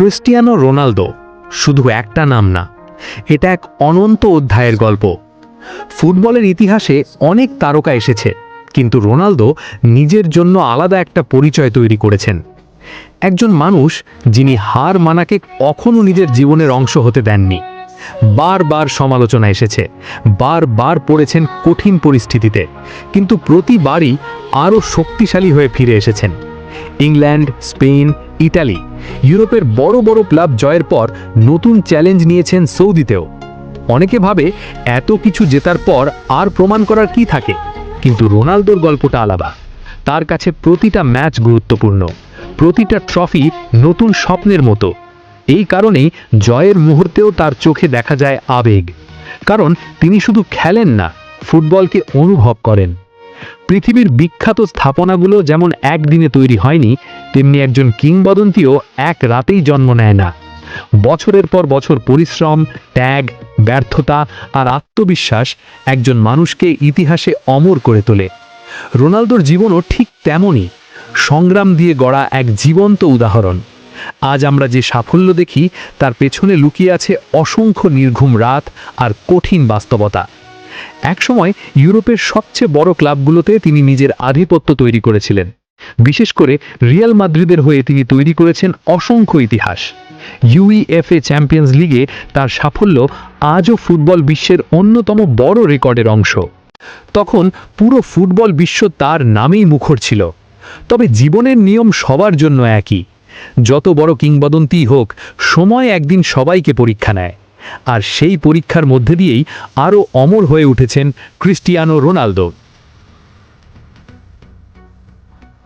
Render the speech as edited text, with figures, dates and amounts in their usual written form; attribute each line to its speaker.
Speaker 1: Cristiano Ronaldo শুধু একটা নাম না, এটা এক অনন্ত অধ্যায়ের গল্প। ফুটবলের ইতিহাসে অনেক তারকা এসেছে, কিন্তু রোনালদো নিজের জন্য আলাদা একটা পরিচয় তৈরি করেছেন। একজন মানুষ যিনি হার মানাকে কখনো নিজের জীবনের অংশ হতে দেননি। বারবার সমালোচনা এসেছে, বারবার পড়েছেন কঠিন পরিস্থিতিতে, কিন্তু প্রতিবারই আরও শক্তিশালী হয়ে ফিরে এসেছেন। ইংল্যান্ড, স্পেন, ইটালি, ইউরোপের বড় বড় ক্লাব জয়ের পর নতুন চ্যালেঞ্জ নিয়েছেন সৌদিতেও। অনেকে ভাবে এত কিছু জেতার পর আর প্রমাণ করার কি থাকে, কিন্তু রোনালদোর গল্পটা আলাদা। তার কাছে প্রতিটা ম্যাচ গুরুত্বপূর্ণ, প্রতিটা ট্রফি নতুন স্বপ্নের মতো। এই কারণেই জয়ের মুহূর্তেও তার চোখে দেখা যায় আবেগ, কারণ তিনি শুধু খেলেন না, ফুটবলকে অনুভব করেন। পৃথিবীর বিখ্যাত স্থাপনাগুলো যেমন একদিনে তৈরি হয়নি, তেমনি একজন কিংবদন্তিও এক রাতেই জন্ম নেয় না। বছরের পর বছর পরিশ্রম, ত্যাগ, ব্যর্থতা আর আত্মবিশ্বাস একজন মানুষকে ইতিহাসে অমর করে তোলে। রোনালদোর জীবনও ঠিক তেমনই, সংগ্রাম দিয়ে গড়া এক জীবন্ত উদাহরণ। আজ আমরা যে সাফল্য দেখি, তার পেছনে লুকিয়ে আছে অসংখ্য নির্ঘুম রাত আর কঠিন বাস্তবতা। একসময় ইউরোপের সবচেয়ে বড় ক্লাবগুলোতে তিনি নিজের আধিপত্য তৈরি করেছিলেন। বিশেষ করে রিয়াল মাদ্রিদের হয়ে তিনি তৈরি করেছেন অসংখ্য ইতিহাস। ইউইএফএ চ্যাম্পিয়ন্স লিগে তার সাফল্য আজও ফুটবল বিশ্বের অন্যতম বড় রেকর্ডের অংশ। তখন পুরো ফুটবল বিশ্ব তার নামেই মুখর ছিল। তবে জীবনের নিয়ম সবার জন্য একই, যত বড় কিংবদন্তিই হোক, সময় একদিন সবাইকে পরীক্ষা নেয়। আর সেই পরীক্ষার মধ্যে দিয়েই আরও অমর হয়ে উঠেছেন ক্রিস্টিয়ানো রোনালদো।